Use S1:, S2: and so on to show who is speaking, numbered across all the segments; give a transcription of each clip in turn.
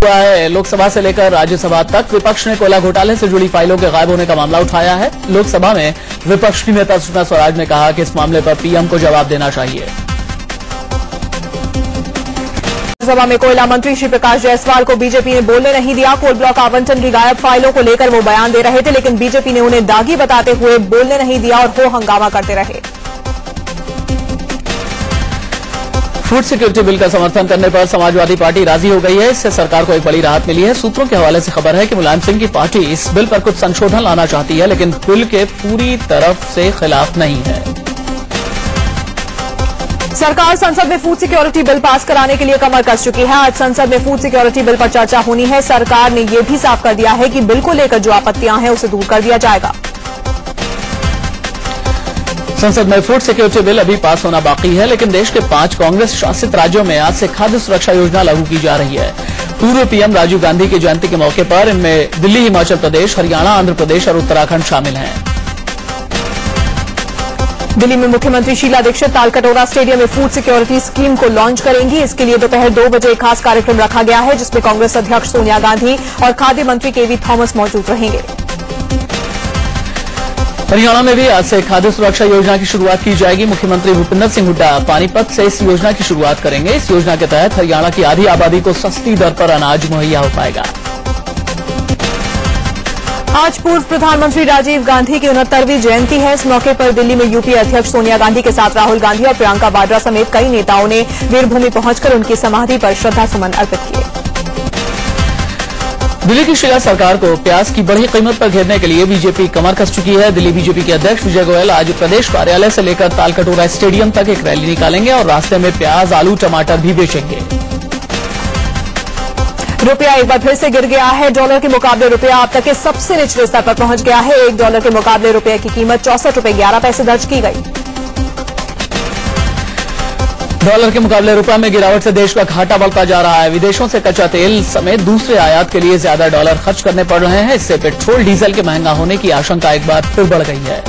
S1: हुआ है। लोकसभा से लेकर राज्यसभा तक विपक्ष ने कोयला घोटाले से जुड़ी फाइलों के गायब होने का मामला उठाया है। लोकसभा में विपक्ष की नेता सुषमा स्वराज ने कहा कि इस मामले पर पीएम को जवाब देना चाहिए।
S2: सभा में कोयला मंत्री श्री प्रकाश जायसवाल को बीजेपी ने बोलने नहीं दिया। कोल ब्लॉक आवंटन की गायब फाइलों को लेकर वो बयान दे रहे थे, लेकिन बीजेपी ने उन्हें दागी बताते हुए बोलने नहीं दिया और हो हंगामा करते रहे।
S1: फूड सिक्योरिटी बिल का समर्थन करने पर समाजवादी पार्टी राजी हो गई है। इससे सरकार को एक बड़ी राहत मिली है। सूत्रों के हवाले से खबर है कि मुलायम सिंह की पार्टी इस बिल पर कुछ संशोधन लाना चाहती है, लेकिन बिल के पूरी तरफ से खिलाफ नहीं है।
S2: सरकार संसद में फूड सिक्योरिटी बिल पास कराने के लिए कमर कस चुकी है। आज संसद में फूड सिक्योरिटी बिल पर चर्चा होनी है। सरकार ने यह भी साफ कर दिया है कि बिल को लेकर जो आपत्तियां हैं उसे दूर कर दिया जाएगा।
S1: संसद में फूड सिक्योरिटी बिल अभी पास होना बाकी है, लेकिन देश के 5 कांग्रेस शासित राज्यों में आज से खाद्य सुरक्षा योजना लागू की जा रही है। पूर्व पीएम राजीव गांधी की जयंती के मौके पर इनमें दिल्ली, हिमाचल प्रदेश, हरियाणा, आंध्र प्रदेश और उत्तराखंड शामिल हैं।
S2: दिल्ली में मुख्यमंत्री शीला दीक्षित तालकटोरा स्टेडियम में फूड सिक्योरिटी स्कीम को लॉन्च करेंगी। इसके लिए दोपहर 2 बजे एक खास कार्यक्रम रखा गया है, जिसमें कांग्रेस अध्यक्ष सोनिया गांधी और खाद्य मंत्री केवी थॉमस मौजूद रहेंगे।
S1: हरियाणा में भी आज से खाद्य सुरक्षा योजना की शुरुआत की जाएगी। मुख्यमंत्री भूपेंद्र सिंह हुड्डा पानीपत से इस योजना की शुरुआत करेंगे। इस योजना के तहत हरियाणा की आधी आबादी को सस्ती दर पर अनाज मुहैया हो पाएगा।
S2: आज पूर्व प्रधानमंत्री राजीव गांधी की 69वीं जयंती है। इस मौके पर दिल्ली में यूपीए अध्यक्ष सोनिया गांधी के साथ राहुल गांधी और प्रियंका वाड्रा समेत कई नेताओं ने वीरभूमि पहुंचकर उनकी समाधि पर श्रद्धासुमन अर्पित किए।
S1: दिल्ली की शिला सरकार को प्याज की बढ़ी कीमत पर घेरने के लिए बीजेपी कमर कस चुकी है। दिल्ली बीजेपी के अध्यक्ष विजय गोयल आज प्रदेश कार्यालय से लेकर तालकटोरा स्टेडियम तक एक रैली निकालेंगे और रास्ते में प्याज, आलू, टमाटर भी बेचेंगे।
S2: रुपया एक बार फिर से गिर गया है। डॉलर के मुकाबले रुपया अब तक के सबसे निचले स्तर पर पहुंच गया है। $1 के मुकाबले रुपये की कीमत 64 रुपये 11 पैसे दर्ज की गई।
S1: डॉलर के मुकाबले रुपये में गिरावट से देश का घाटा बढ़ता जा रहा है। विदेशों से कच्चा तेल समेत दूसरे आयात के लिए ज्यादा डॉलर खर्च करने पड़ रहे हैं। इससे पेट्रोल, डीजल के महंगा होने की आशंका एक बार फिर बढ़ गई है।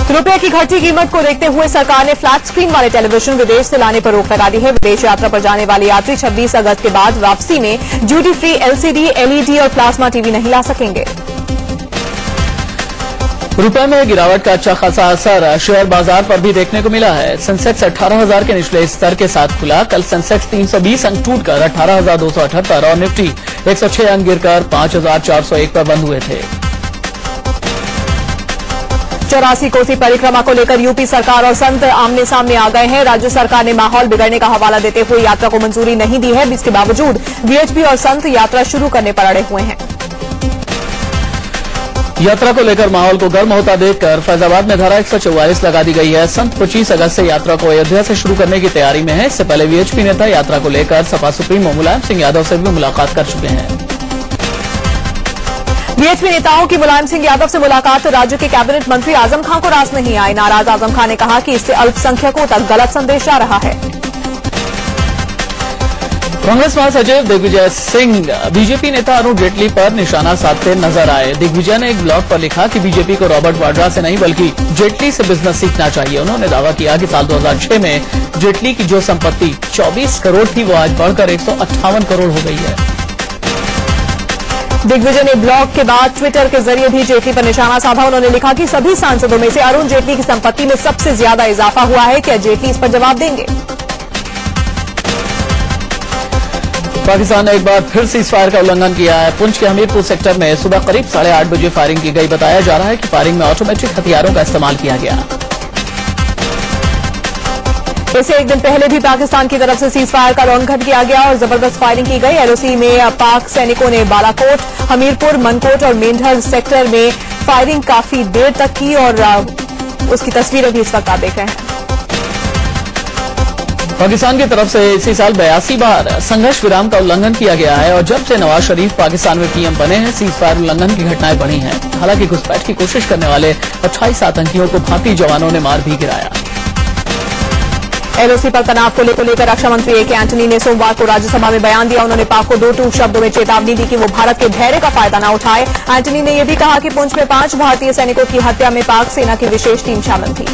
S2: रुपये की घटती कीमत को देखते हुए सरकार ने फ्लैट स्क्रीन वाले टेलीविजन विदेश से लाने पर रोक लगा दी है। विदेश यात्रा पर जाने वाले यात्री 26 अगस्त के बाद वापसी में ड्यूटी फ्री एलसीडी, एलईडी और प्लाज्मा टीवी नहीं ला सकेंगे।
S1: रुपये में गिरावट का अच्छा खासा असर शेयर बाजार पर भी देखने को मिला है। सेंसेक्स 18,000 के निचले स्तर के साथ खुला। कल सेंसेक्स 320 अंक टूटकर 18,278 और निफ्टी 106 अंक गिरकर 5,401 पर बंद हुए थे।
S2: 84 कोसी परिक्रमा को लेकर यूपी सरकार और संत आमने सामने आ गए हैं। राज्य सरकार ने माहौल बिगड़ने का हवाला देते हुए यात्रा को मंजूरी नहीं दी है। इसके बावजूद वीएचपी और संत यात्रा शुरू करने पर अड़े हुए हैं।
S1: यात्रा को लेकर माहौल को गर्म होता देखकर फैजाबाद में धारा 144 लगा दी गई है। संत 25 अगस्त से यात्रा को अयोध्या से शुरू करने की तैयारी में है। इससे पहले वीएचपी नेता यात्रा को लेकर सपा सुप्रीमो मुलायम सिंह यादव से भी मुलाकात कर चुके हैं।
S2: वीएचपी नेताओं की मुलायम सिंह यादव से मुलाकात राज्य के कैबिनेट मंत्री आजम खान को रास नहीं आई। नाराज आजम खान ने कहा कि इससे अल्पसंख्यकों तक गलत संदेश जा रहा है।
S1: कांग्रेस महासचिव दिग्विजय सिंह बीजेपी नेता अरुण जेटली पर निशाना साधते नजर आए। दिग्विजय ने एक ब्लॉग पर लिखा कि बीजेपी को रॉबर्ट वाड्रा से नहीं बल्कि जेटली से बिजनेस सीखना चाहिए। उन्होंने दावा किया कि साल 2006 में जेटली की जो संपत्ति 24 करोड़ थी वो आज बढ़कर 158 करोड़ हो गई है।
S2: दिग्विजय ने ब्लॉग के बाद ट्विटर के जरिए भी जेटली पर निशाना साधा। उन्होंने लिखा कि सभी सांसदों में से अरुण जेटली की संपत्ति में सबसे ज्यादा इजाफा हुआ है। क्या जेटली इस पर जवाब देंगे?
S1: पाकिस्तान ने एक बार फिर सीजफायर का उल्लंघन किया है। पुंछ के हमीरपुर सेक्टर में सुबह करीब 8:30 बजे फायरिंग की गई। बताया जा रहा है कि फायरिंग में ऑटोमेटिक हथियारों का इस्तेमाल किया गया।
S2: इससे एक दिन पहले भी पाकिस्तान की तरफ से सीजफायर का उल्लंघन किया गया और जबरदस्त फायरिंग की गई। एलओसी में पाक सैनिकों ने बालाकोट, हमीरपुर, मनकोट और मेंढर सेक्टर में फायरिंग काफी देर तक की और उसकी तस्वीरें भी इस वक्त आप देख रहे हैं।
S1: पाकिस्तान की तरफ से इसी साल 82 बार संघर्ष विराम का उल्लंघन किया गया है और जब से नवाज शरीफ पाकिस्तान में पीएम बने हैं सीजफायर उल्लंघन की घटनाएं बढ़ी हैं। हालांकि घुसपैठ की कोशिश करने वाले 28 आतंकियों को भारतीय जवानों ने मार भी गिराया।
S2: एलओसी पर तनाव को लेकर रक्षा मंत्री ए के एंटनी ने सोमवार को राज्यसभा में बयान दिया। उन्होंने पाक को 2 टूक शब्दों में चेतावनी दी कि वो भारत के धैर्य का फायदा न उठाए। एंटनी ने यह भी कहा कि पुंछ में 5 भारतीय सैनिकों की हत्या में पाक सेना की विशेष टीम शामिल थी।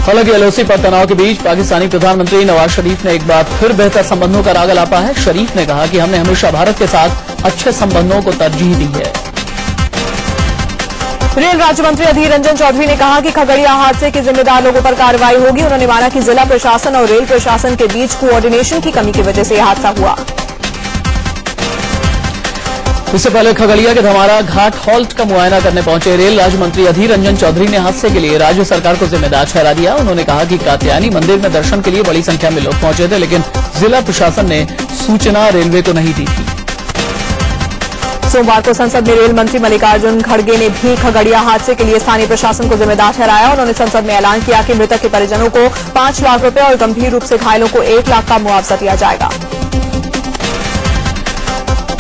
S1: हालांकि एलओसी पर तनाव के बीच पाकिस्तानी प्रधानमंत्री नवाज शरीफ ने एक बार फिर बेहतर संबंधों का राग अलापा है। शरीफ ने कहा कि हमने हमेशा भारत के साथ अच्छे संबंधों को तरजीह दी है।
S2: रेल राज्य मंत्री अधीर रंजन चौधरी ने कहा कि खगड़िया हादसे के जिम्मेदार लोगों पर कार्रवाई होगी। उन्होंने माना कि जिला प्रशासन और रेल प्रशासन के बीच कोऑर्डिनेशन की कमी की वजह से यह हादसा हुआ।
S1: इससे पहले खगड़िया के धमारा घाट हॉल्ट का मुआयना करने पहुंचे रेल राज्य मंत्री अधीर रंजन चौधरी ने हादसे के लिए राज्य सरकार को जिम्मेदार ठहरा दिया। उन्होंने कहा कि कात्यायनी मंदिर में दर्शन के लिए बड़ी संख्या में लोग पहुंचे थे, लेकिन जिला प्रशासन ने सूचना रेलवे को नहीं दी थी।
S2: सोमवार को संसद में रेल मंत्री मल्लिकार्जुन खड़गे ने भी खगड़िया हादसे के लिए स्थानीय प्रशासन को जिम्मेदार ठहराया। उन्होंने संसद में ऐलान किया कि मृतक के परिजनों को 5 लाख रुपए और गंभीर रूप से घायलों को 1 लाख का मुआवजा दिया जाएगा।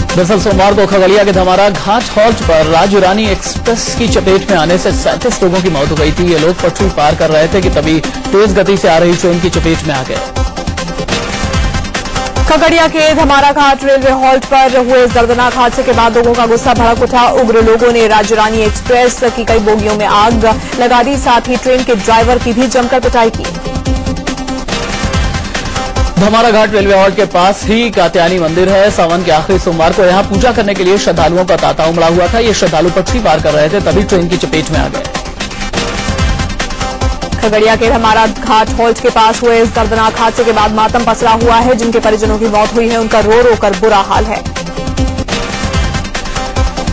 S1: दरअसल सोमवार को खगड़िया के धमारा घाट हॉल्ट पर राज्य रानी एक्सप्रेस की चपेट में आने से 37 लोगों की मौत हो गई थी। ये लोग पटरी पार कर रहे थे कि तभी तेज गति से आ रही ट्रेन की चपेट में आ गए।
S2: खगड़िया के धमारा घाट रेलवे हॉल्ट पर हुए इस दर्दनाक हादसे के बाद लोगों का गुस्सा भड़क उठा। उग्र लोगों ने राज्य रानी एक्सप्रेस की कई बोगियों में आग लगा दी, साथ ही ट्रेन के ड्राइवर की भी जमकर पिटाई की।
S1: धमारा घाट रेलवे हॉल्ट के पास ही कात्यायनी मंदिर है। सावन के आखिरी सोमवार को यहां पूजा करने के लिए श्रद्धालुओं का तांता उमड़ा हुआ था। ये श्रद्धालु पटरी पार कर रहे थे, तभी ट्रेन की चपेट में आ गए।
S2: खगड़िया के धमारा घाट हॉल्ट के पास हुए इस दर्दनाक हादसे के बाद मातम पसरा हुआ है। जिनके परिजनों की मौत हुई है, उनका रो रो कर बुरा हाल है।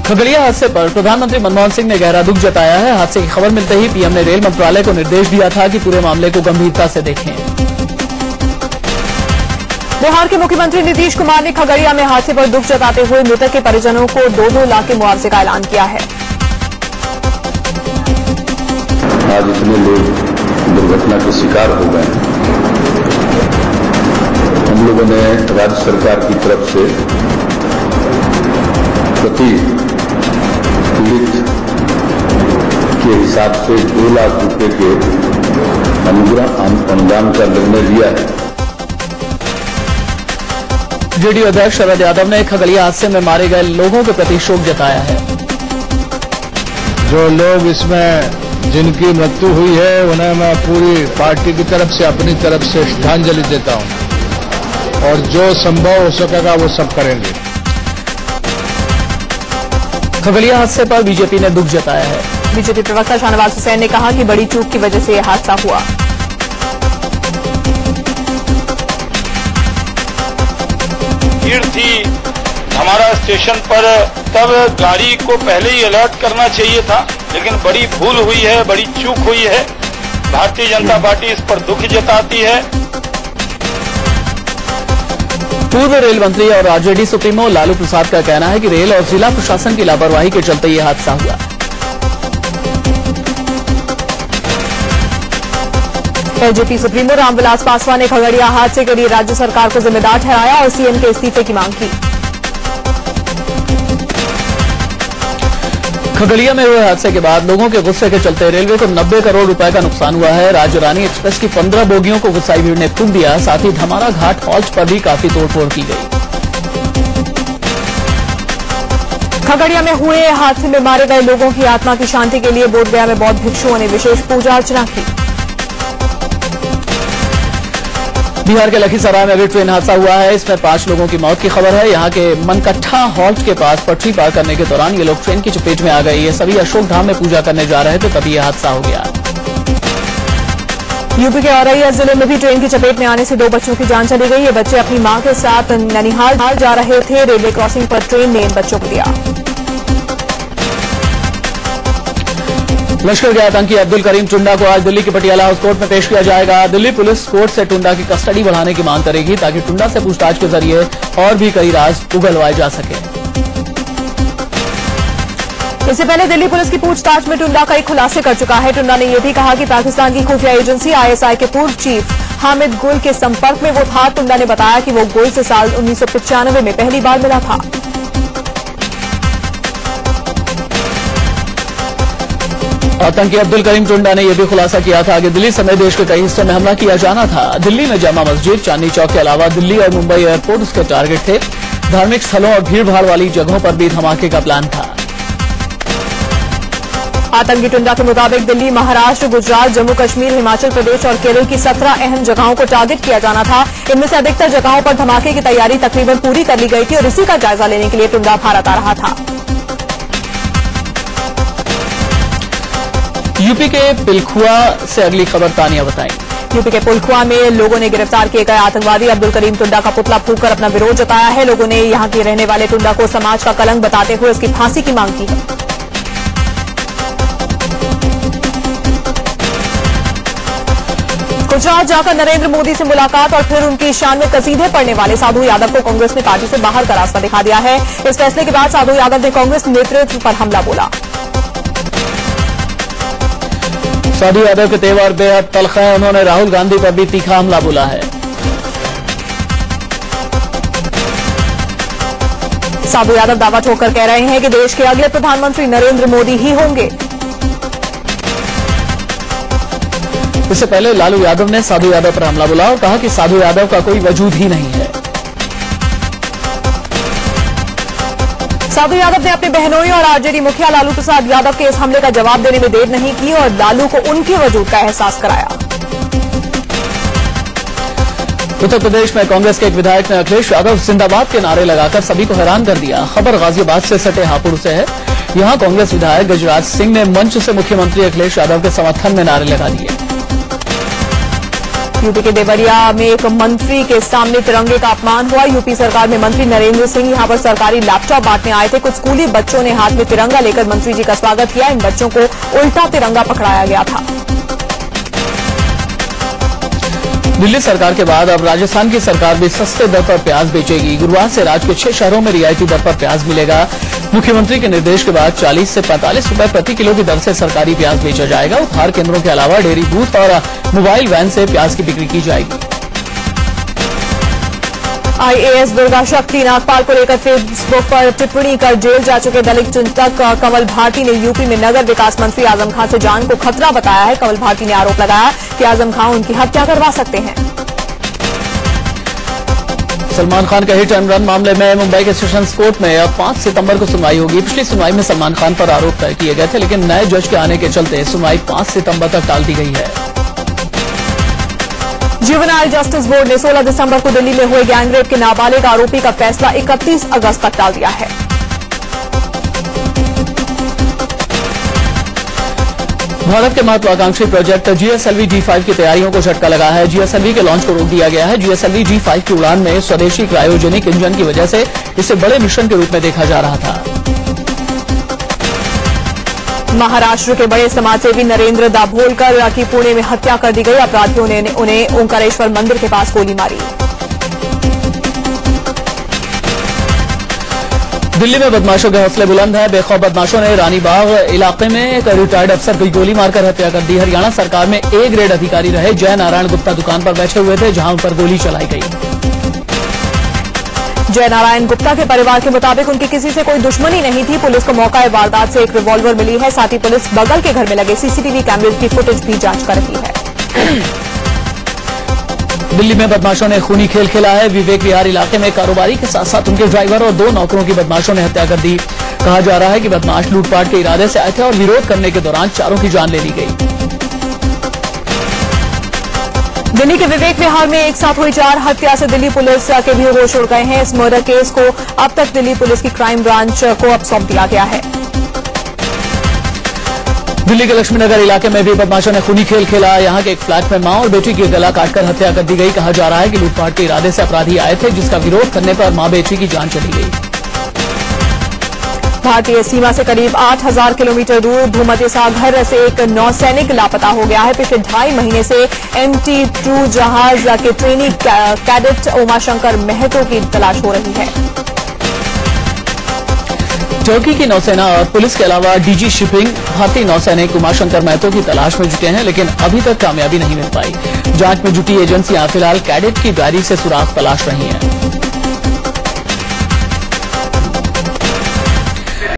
S1: खगड़िया हादसे पर प्रधानमंत्री मनमोहन सिंह ने गहरा दुख जताया है। हादसे की खबर मिलते ही पीएम ने रेल मंत्रालय को निर्देश दिया था कि पूरे मामले को गंभीरता से देखें।
S2: बिहार के मुख्यमंत्री नीतीश कुमार ने खगड़िया में हादसे पर दुख जताते हुए मृतक के परिजनों को 2-2 लाख के मुआवजे का ऐलान किया है।
S3: आज इतने लोग दुर्घटना के शिकार हो गए। हम लोगों ने राज्य सरकार की तरफ से प्रति पीड़ित के हिसाब से 2 लाख रुपए के अनुदान का निर्णय लिया है।
S1: जेडीयू अध्यक्ष शरद यादव ने खगड़िया हादसे में मारे गए लोगों के प्रति शोक जताया है।
S4: जो लोग इसमें जिनकी मृत्यु हुई है, उन्हें मैं पूरी पार्टी की तरफ से, अपनी तरफ से श्रद्धांजलि देता हूं और जो संभव हो सकेगा वो सब करेंगे।
S1: खगड़िया हादसे पर बीजेपी ने दुख जताया है।
S2: बीजेपी प्रवक्ता शाहनवाज हुसैन ने कहा कि बड़ी चूक की वजह से यह हादसा हुआ।
S5: भीड़ थी हमारा स्टेशन पर, तब गाड़ी को पहले ही अलर्ट करना चाहिए था, लेकिन बड़ी भूल हुई है, बड़ी चूक हुई है। भारतीय जनता पार्टी इस पर दुख जताती है।
S1: पूर्व रेल मंत्री और आरजेडी सुप्रीमो लालू प्रसाद का कहना है कि रेल और जिला प्रशासन की लापरवाही के चलते यह हादसा हुआ।
S2: एलजेपी सुप्रीमो रामविलास पासवान ने खगड़िया हादसे के लिए राज्य सरकार को जिम्मेदार ठहराया और सीएम के इस्तीफे की मांग की।
S1: खगड़िया में हुए हादसे के बाद लोगों के गुस्से के चलते रेलवे को 90 करोड़ रुपए का नुकसान हुआ है। राज्य रानी एक्सप्रेस की 15 बोगियों को गुस्साई भीड़ ने फूंक दिया। साथ ही धमारा घाट हॉल्ट पर भी काफी तोड़फोड़ की गई।
S2: खगड़िया में हुए हादसे में मारे गए लोगों की आत्मा की शांति के लिए बोधगया में बौद्ध भिक्षुओं ने विशेष पूजा अर्चना की।
S1: बिहार के लखीसराय में अभी ट्रेन हादसा हुआ है। इसमें 5 लोगों की मौत की खबर है। यहाँ के मनकट्ठा हॉल्ट के पास पटरी पार करने के दौरान ये लोग ट्रेन की चपेट में आ गए। ये सभी अशोक धाम में पूजा करने जा रहे थे, तभी यह हादसा हो गया।
S2: यूपी के औरैया जिले में भी ट्रेन की चपेट में आने से 2 बच्चों की जान चली गई। ये बच्चे अपनी मां के साथ ननिहाल जा रहे थे। रेलवे क्रॉसिंग पर ट्रेन ने इन बच्चों को दिया।
S1: लश्कर के आतंकी अब्दुल करीम टुंडा को आज दिल्ली के पटियाला हाउस कोर्ट में पेश किया जाएगा। दिल्ली पुलिस कोर्ट से टुंडा की कस्टडी बढ़ाने की मांग करेगी, ताकि टुंडा से पूछताछ के जरिए और भी कई राज उगलवाए जा सके।
S2: इससे पहले दिल्ली पुलिस की पूछताछ में टुंडा कई खुलासे कर चुका है। टुंडा ने यह भी कहा कि पाकिस्तान की खुफिया एजेंसी आईएसआई के पूर्व चीफ हामिद गुल के संपर्क में वो था। टुंडा ने बताया कि वो गुल से साल 1995 में पहली बार मिला था।
S1: आतंकी अब्दुल करीम टुंडा ने यह भी खुलासा किया था कि दिल्ली समेत देश के कई हिस्सों में हमला किया जाना था। दिल्ली में जामा मस्जिद, चांदनी चौक के अलावा दिल्ली और मुंबई एयरपोर्ट उसके टारगेट थे। धार्मिक स्थलों और भीड़भाड़ वाली जगहों पर भी धमाके का प्लान था।
S2: आतंकी टुंडा के मुताबिक दिल्ली, महाराष्ट्र, गुजरात, जम्मू कश्मीर, हिमाचल प्रदेश और केरल की 17 अहम जगहों को टारगेट किया जाना था। इनमें से अधिकतर जगहों पर धमाके की तैयारी तकरीबन पूरी कर ली गई थी और इसी का जायजा लेने के लिए टुंडा भारत आ रहा था।
S1: यूपी के पिलखुआ से अगली खबर तानिया बताएं।
S2: यूपी के पुलखुआ में लोगों ने गिरफ्तार किए गए आतंकवादी अब्दुल करीम टुंडा का पुतला फूंककर अपना विरोध जताया है। लोगों ने यहां के रहने वाले टुंडा को समाज का कलंक बताते हुए उसकी फांसी की मांग की है। गुजरात जाकर नरेंद्र मोदी से मुलाकात और फिर उनकी शान में कसीदे पढ़ने वाले साधु यादव को कांग्रेस ने पार्टी से बाहर का रास्ता दिखा दिया है। इस फैसले के बाद साधु यादव ने कांग्रेस नेतृत्व पर हमला बोला।
S1: साधु यादव के तेवर बेहद तल्ख है। उन्होंने राहुल गांधी पर भी तीखा हमला बोला है।
S2: साधु यादव दावा ठोककर कह रहे हैं कि देश के अगले प्रधानमंत्री नरेंद्र मोदी ही होंगे।
S1: इससे पहले लालू यादव ने साधु यादव पर हमला बोला और कहा कि साधु यादव का कोई वजूद ही नहीं है।
S2: साधु यादव ने अपने बहनोई और आरजेडी मुखिया लालू प्रसाद यादव के इस हमले का जवाब देने में देर नहीं की और लालू को उनके वजूद का एहसास कराया।
S1: उत्तर प्रदेश में कांग्रेस के एक विधायक ने अखिलेश यादव जिंदाबाद के नारे लगाकर सभी को हैरान कर दिया। खबर गाजियाबाद से सटे हापुड़ से है। यहां कांग्रेस विधायक गजराज सिंह ने मंच से मुख्यमंत्री अखिलेश यादव के समर्थन में नारे लगा दिए।
S2: यूपी के देवरिया में एक मंत्री के सामने तिरंगे का अपमान हुआ। यूपी सरकार में मंत्री नरेंद्र सिंह यहां पर सरकारी लैपटॉप बांटने आए थे। कुछ स्कूली बच्चों ने हाथ में तिरंगा लेकर मंत्री जी का स्वागत किया। इन बच्चों को उल्टा तिरंगा पकड़ाया गया था।
S1: दिल्ली सरकार के बाद अब राजस्थान की सरकार भी सस्ते दर पर प्याज बेचेगी। गुरुवार से राज्य के 6 शहरों में रियायती दर पर प्याज मिलेगा। मुख्यमंत्री के निर्देश के बाद 40 से 45 रुपए प्रति किलो की दर से सरकारी प्याज बेचा जाएगा। उपहार केंद्रों के अलावा डेयरी बूथ और मोबाइल वैन से प्याज की बिक्री की जाएगी।
S2: आईएएस दुर्गा शक्ति नागपाल को लेकर फेसबुक पर टिप्पणी कर जेल जा चुके दलित चिंतक कमल भारती ने यूपी में नगर विकास मंत्री आजम खान से जान को खतरा बताया है। कमल भारती ने आरोप लगाया कि आजम खान उनकी हत्या करवा सकते हैं।
S1: सलमान खान का हिट एंड रन मामले में मुंबई के सेशंस कोर्ट में अब 5 सितंबर को सुनवाई होगी। पिछली सुनवाई में सलमान खान पर आरोप तय किए गए थे, लेकिन नए जज के आने के चलते सुनवाई 5 सितंबर तक टाल दी गई है।
S2: जुवेनाइल जस्टिस बोर्ड ने 16 दिसंबर को दिल्ली में हुए गैंगरेप के नाबालिग आरोपी का फैसला 31 अगस्त तक टाल दिया है।
S1: भारत के महत्वाकांक्षी प्रोजेक्ट जीएसएलवी G5 की तैयारियों को झटका लगा है। जीएसएलवी के लॉन्च को रोक दिया गया है। जीएसएलवी G5 की उड़ान में स्वदेशी क्रायोजेनिक इंजन की वजह से इसे बड़े मिशन के रूप में देखा जा रहा था।
S2: महाराष्ट्र के बड़े समाजसेवी नरेंद्र दाभोलकर की पुणे में हत्या कर दी गई। अपराधियों ने उन्हें ओंकारेश्वर मंदिर के पास गोली मारी।
S1: दिल्ली में बदमाशों के हौसले बुलंद हैं। बेखौफ बदमाशों ने रानीबाग इलाके में एक रिटायर्ड अफसर की गोली मारकर हत्या कर दी। हरियाणा सरकार में ए ग्रेड अधिकारी रहे जय नारायण गुप्ता दुकान पर बैठे हुए थे, जहां उन पर गोली चलाई गई।
S2: जय नारायण गुप्ता के परिवार के मुताबिक उनकी किसी से कोई दुश्मनी नहीं थी। पुलिस को मौका वारदात से एक रिवॉल्वर मिली है। साथ ही पुलिस बगल के घर में लगे सीसीटीवी कैमरे की फुटेज भी जांच कर रही है।
S1: दिल्ली में बदमाशों ने खूनी खेल खेला है। विवेक विहार इलाके में कारोबारी के साथ साथ उनके ड्राइवर और 2 नौकरों की बदमाशों ने हत्या कर दी। कहा जा रहा है कि बदमाश लूटपाट के इरादे से आए थे और विरोध करने के दौरान चारों की जान ले ली गई।
S2: दिल्ली के विवेक विहार में एक साथ हुई 4 हत्या से दिल्ली पुलिस के भी होश उड़ गए हैं। इस मर्डर केस को अब तक दिल्ली पुलिस की क्राइम ब्रांच को अब सौंप दिया गया है।
S1: दिल्ली के लक्ष्मीनगर इलाके में भी बदमाशों ने खूनी खेल खेला। यहां के एक फ्लैट में मां और बेटी की गला काटकर हत्या कर दी गई। कहा जा रहा है कि लूटपाट के इरादे से अपराधी आए थे, जिसका विरोध करने पर मां बेटी की जान चली गई।
S2: भारतीय सीमा से करीब 8000 किलोमीटर दूर भूमध्य सागर से एक नौसैनिक लापता हो गया है। पिछले 2.5 महीने से MT2 जहाज के ट्रेनी कैडेट उमाशंकर महतो की तलाश हो रही है।
S1: टर्की की नौसेना और पुलिस के अलावा डीजी शिपिंग भारतीय नौसैनिक उमाशंकर महतो की तलाश में जुटे हैं, लेकिन अभी तक कामयाबी नहीं मिल पाई। जांच में जुटी एजेंसियां फिलहाल कैडेट की डायरी से सुराग तलाश रही हैं।